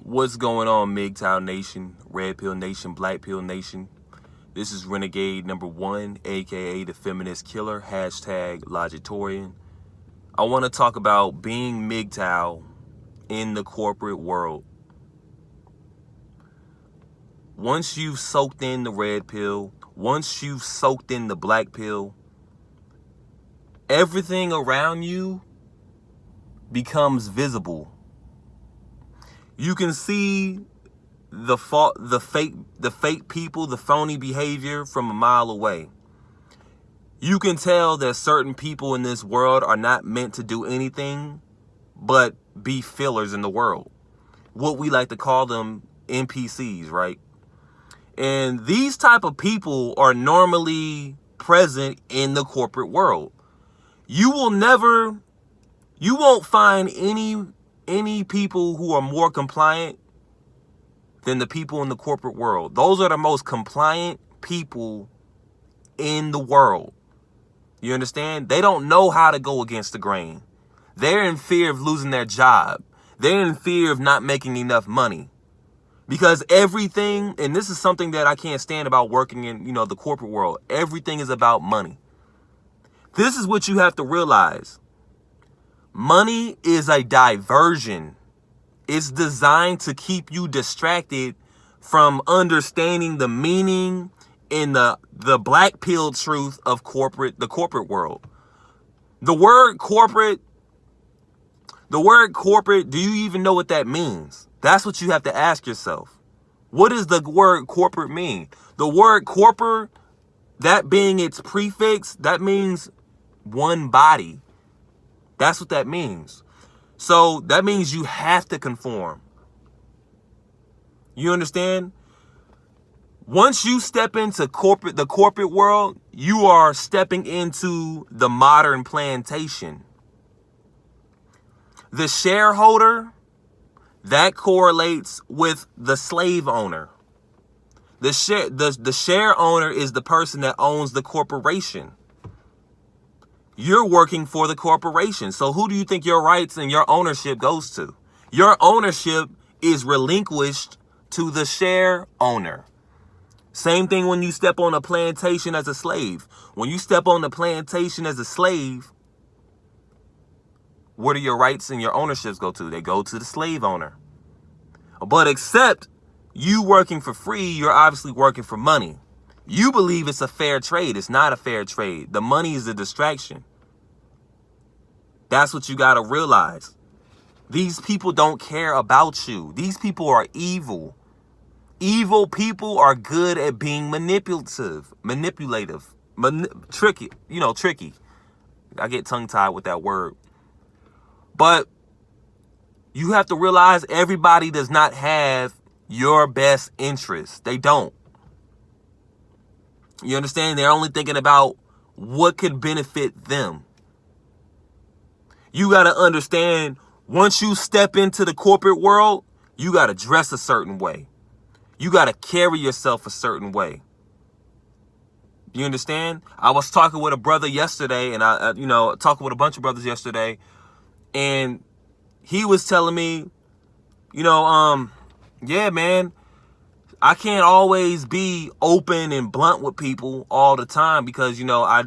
What's going on, MGTOW Nation, Red Pill Nation, Black Pill Nation? This is Renegade #1, aka the Feminist Killer, hashtag Logitorian. I want to talk about being MGTOW in the corporate world. Once you've soaked in the red pill, once you've soaked in the black pill, everything around you becomes visible. You can see the fake people, the phony behavior from a mile away. You can tell that certain people in this world are not meant to do anything but be fillers in the world. What we like to call them NPCs, right? And these type of people are normally present in the corporate world. You won't find any people who are more compliant than the people in the corporate world. Those are the most compliant people in the world. You understand? They don't know how to go against the grain. They're in fear of losing their job. They're in fear of not making enough money. Because everything, and this is something that I can't stand about working in, the corporate world. Everything is about money. This is what you have to realize. Money is a diversion. It's designed to keep you distracted from understanding the meaning and the black pill truth of the corporate world. The word corporate, do you even know what that means? That's what you have to ask yourself. What does the word corporate mean? The word corporate, that being its prefix, that means one body. That's what that means. So that means you have to conform. You understand? Once you step into the corporate world, you are stepping into the modern plantation. The shareholder, that correlates with the slave owner. The share owner is the person that owns the corporation. You're working for the corporation. So who do you think your rights and your ownership goes to? Your ownership is relinquished to the share owner. Same thing when you step on a plantation as a slave. When you step on the plantation as a slave, where do your rights and your ownerships go to? They go to the slave owner. But except you working for free, you're obviously working for money. You believe it's a fair trade. It's not a fair trade. The money is a distraction. That's what you got to realize. These people don't care about you. These people are evil. Evil people are good at being manipulative, tricky. Tricky. I get tongue-tied with that word. But you have to realize everybody does not have your best interest. They don't. You understand? They're only thinking about what could benefit them. You got to understand, once you step into the corporate world, you got to dress a certain way. You got to carry yourself a certain way. You understand? I was talking with a brother yesterday, and I talking with a bunch of brothers yesterday, and he was telling me, yeah, man, I can't always be open and blunt with people all the time because, I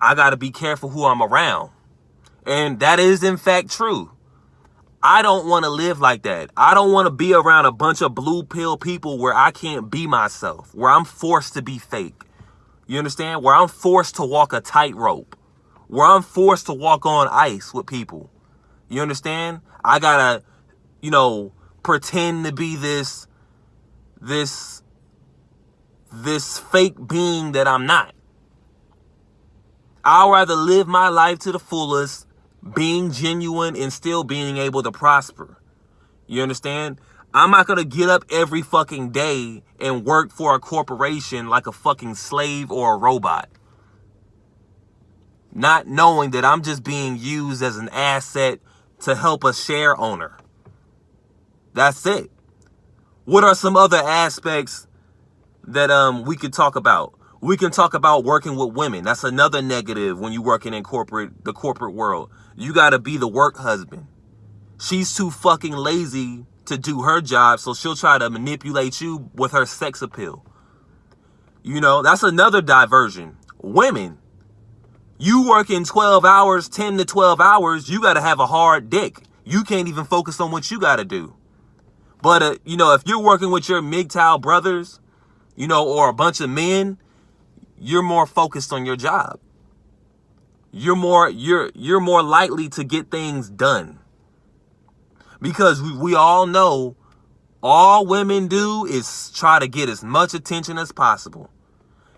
got to be careful who I'm around. And that is, in fact, true. I don't want to live like that. I don't want to be around a bunch of blue pill people where I can't be myself, where I'm forced to be fake. You understand? Where I'm forced to walk a tightrope, where I'm forced to walk on ice with people. You understand? I got to, pretend to be this fake being that I'm not. I'd rather live my life to the fullest, being genuine and still being able to prosper. You understand? I'm not going to get up every fucking day and work for a corporation like a fucking slave or a robot. Not knowing that I'm just being used as an asset to help a share owner. That's it. What are some other aspects that we could talk about? We can talk about working with women. That's another negative when you're working in the corporate world. You got to be the work husband. She's too fucking lazy to do her job, so she'll try to manipulate you with her sex appeal. You know, that's another diversion. Women, you working 12 hours, 10 to 12 hours, you got to have a hard dick. You can't even focus on what you got to do. But, you know, if you're working with your MGTOW brothers, you know, or a bunch of men, you're more focused on your job. You're more likely to get things done. Because we all know all women do is try to get as much attention as possible.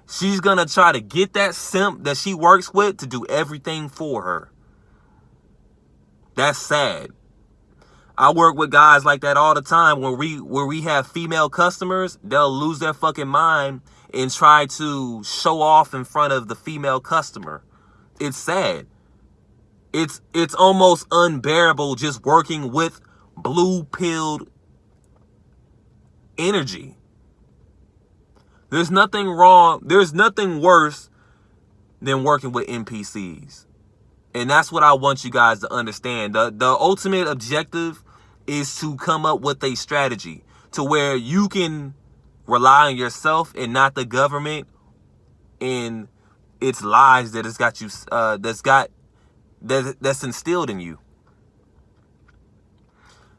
She's going to try to get that simp that she works with to do everything for her. That's sad. I work with guys like that all the time. Where we have female customers, they'll lose their fucking mind and try to show off in front of the female customer. It's sad. It's almost unbearable just working with blue-pilled energy. There's nothing wrong. There's nothing worse than working with NPCs. And that's what I want you guys to understand. The ultimate objective is to come up with a strategy to where you can rely on yourself and not the government and its lies that it's got you, that's instilled in you.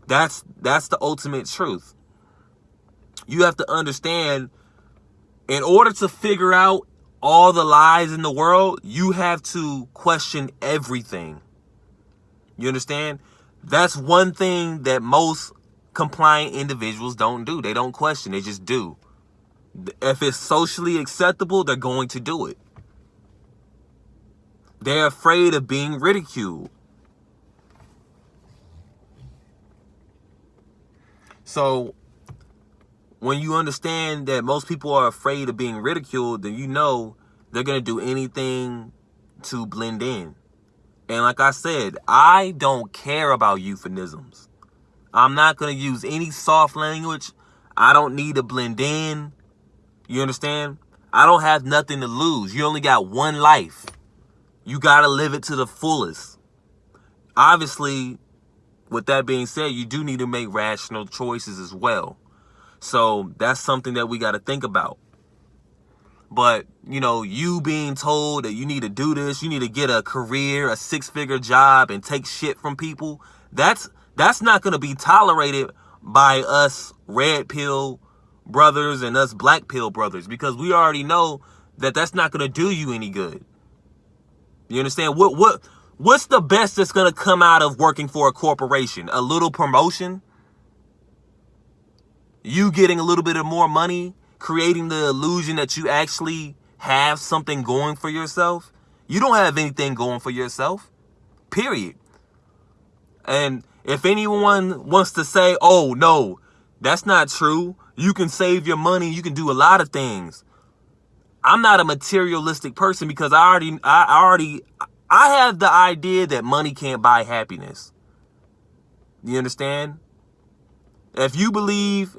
That's the ultimate truth. You have to understand, in order to figure out all the lies in the world, you have to question everything. You understand? That's one thing that most compliant individuals don't do. They don't question. They just do. If it's socially acceptable, they're going to do it. They're afraid of being ridiculed. So when you understand that most people are afraid of being ridiculed, then you know they're going to do anything to blend in. And like I said, I don't care about euphemisms. I'm not going to use any soft language. I don't need to blend in. You understand? I don't have nothing to lose. You only got one life. You got to live it to the fullest. Obviously, with that being said, you do need to make rational choices as well. So that's something that we got to think about. But, you know, you being told that you need to do this, you need to get a career, a 6-figure job, and take shit from people, that's not going to be tolerated by us red pill brothers and us black pill brothers, because we already know that that's not going to do you any good. You understand? What's the best that's going to come out of working for a corporation? A little promotion? You getting a little bit of more money? Creating the illusion that you actually have something going for yourself? You don't have anything going for yourself. Period. And if anyone wants to say, oh, no, that's not true. You can save your money. You can do a lot of things. I'm not a materialistic person because I have the idea that money can't buy happiness. You understand? If you believe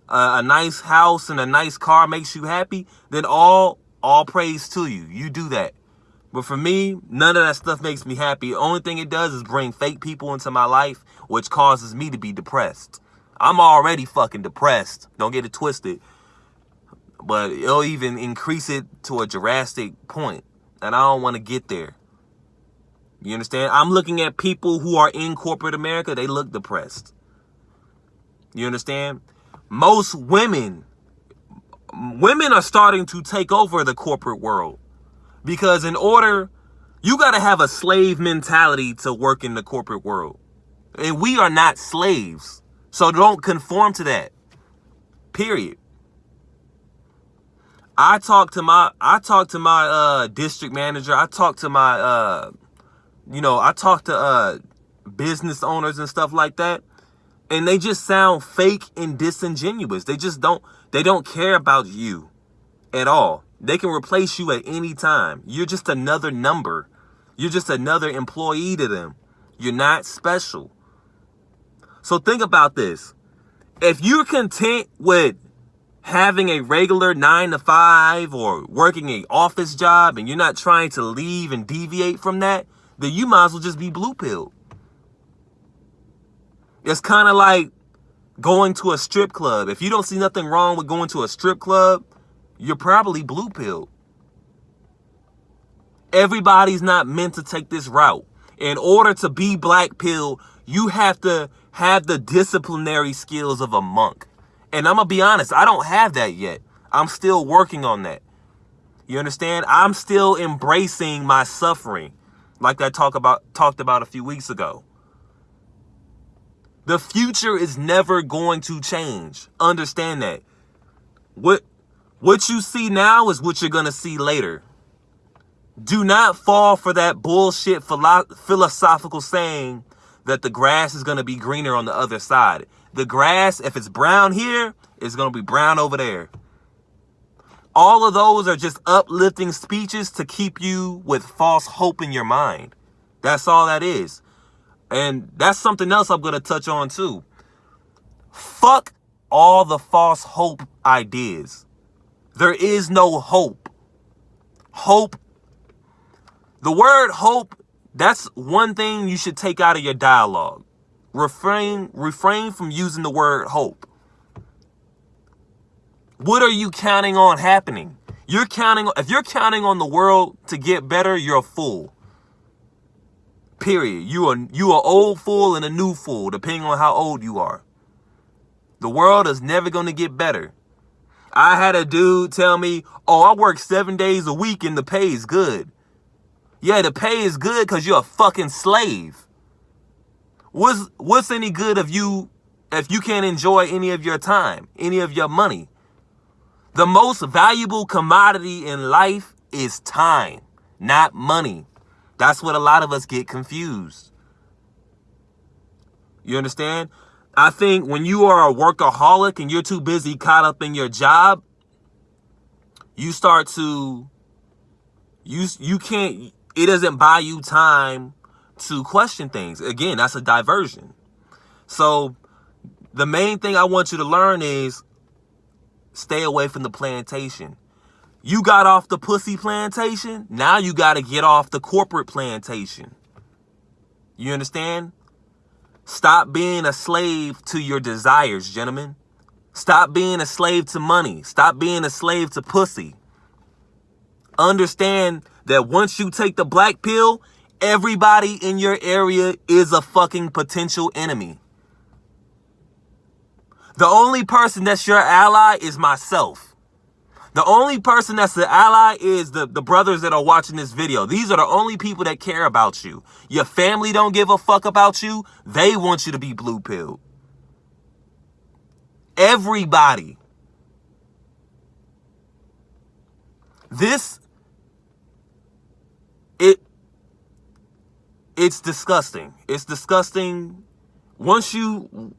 a nice house and a nice car makes you happy, then all praise to you. You do that. But for me, none of that stuff makes me happy. The only thing it does is bring fake people into my life, which causes me to be depressed. I'm already fucking depressed. Don't get it twisted. But it'll even increase it to a drastic point. And I don't want to get there. You understand? I'm looking at people who are in corporate America. They look depressed. You understand? Most women are starting to take over the corporate world. Because you got to have a slave mentality to work in the corporate world. And we are not slaves. So don't conform to that. Period. I talk to my district manager. I talk to my I talk to business owners and stuff like that. And they just sound fake and disingenuous. They don't care about you at all. They can replace you at any time. You're just another number. You're just another employee to them. You're not special. So think about this. If you're content with having a regular 9-to-5 or working an office job and you're not trying to leave and deviate from that, then you might as well just be blue pilled. It's kind of like going to a strip club. If you don't see nothing wrong with going to a strip club, you're probably blue pilled. Everybody's not meant to take this route. In order to be black pill, you have to have the disciplinary skills of a monk. And I'm going to be honest, I don't have that yet. I'm still working on that. You understand? I'm still embracing my suffering, like I talked about a few weeks ago. The future is never going to change. Understand that. What you see now is what you're going to see later. Do not fall for that bullshit philosophical saying that the grass is going to be greener on the other side. The grass, if it's brown here, is going to be brown over there. All of those are just uplifting speeches to keep you with false hope in your mind. That's all that is. And that's something else I'm going to touch on too. Fuck all the false hope ideas. There is no hope. Hope. The word hope, that's one thing you should take out of your dialogue. Refrain from using the word hope. What are you counting on happening? If you're counting on the world to get better, you're a fool. Period. You are old fool and a new fool, depending on how old you are. The world is never going to get better. I had a dude tell me, "Oh, I work 7 days a week and the pay is good." Yeah, the pay is good because you're a fucking slave. What's any good of you if you can't enjoy any of your time, any of your money? The most valuable commodity in life is time, not money. That's what a lot of us get confused. You understand? I think when you are a workaholic and you're too busy caught up in your job, you start to, you can't, it doesn't buy you time to question things. Again, that's a diversion. So the main thing I want you to learn is stay away from the plantation. You got off the pussy plantation. Now you got to get off the corporate plantation. You understand? Stop being a slave to your desires, gentlemen. Stop being a slave to money. Stop being a slave to pussy. Understand that once you take the black pill, everybody in your area is a fucking potential enemy. The only person that's your ally is myself. The only person that's the ally is the brothers that are watching this video. These are the only people that care about you. Your family don't give a fuck about you. They want you to be blue pilled. Everybody. It's disgusting. It's disgusting. Once you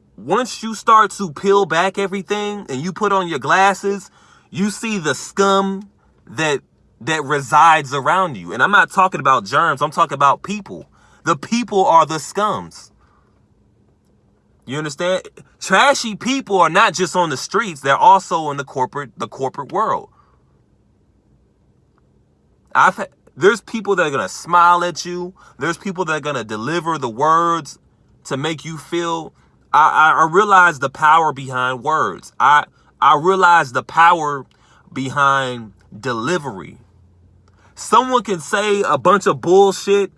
start to peel back everything and you put on your glasses, you see the scum that resides around you. And I'm not talking about germs. I'm talking about people. The people are the scums. You understand? Trashy people are not just on the streets. They're also in the corporate world. There's people that are going to smile at you. There's people that are going to deliver the words to make you feel. I realize the power behind words. I realize the power behind delivery. Someone can say a bunch of bullshit.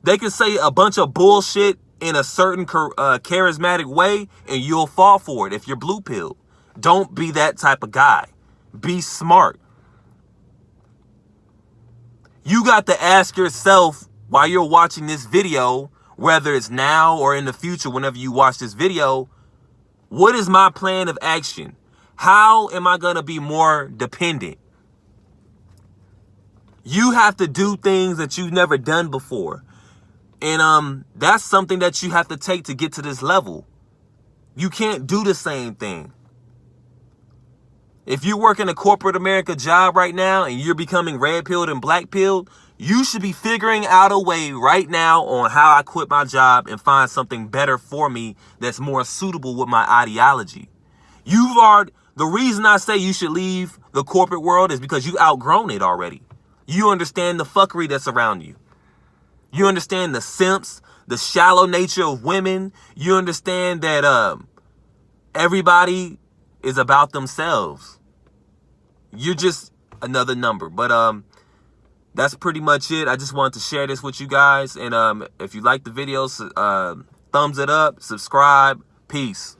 They can say a bunch of bullshit in a certain charismatic way, and you'll fall for it if you're blue pill. Don't be that type of guy. Be smart. You got to ask yourself while you're watching this video, whether it's now or in the future, whenever you watch this video, what is my plan of action? How am I going to be more dependent? You have to do things that you've never done before. And that's something that you have to take to get to this level. You can't do the same thing. If you're working a corporate America job right now and you're becoming red pilled and black pilled, you should be figuring out a way right now on how I quit my job and find something better for me that's more suitable with my ideology. The reason I say you should leave the corporate world is because you outgrown it already. You understand the fuckery that's around you. You understand the simps, the shallow nature of women. You understand that Everybody is about themselves. You're just another number. But that's pretty much it. I just wanted to share this with you guys. And if you like the videos, thumbs it up, subscribe. Peace.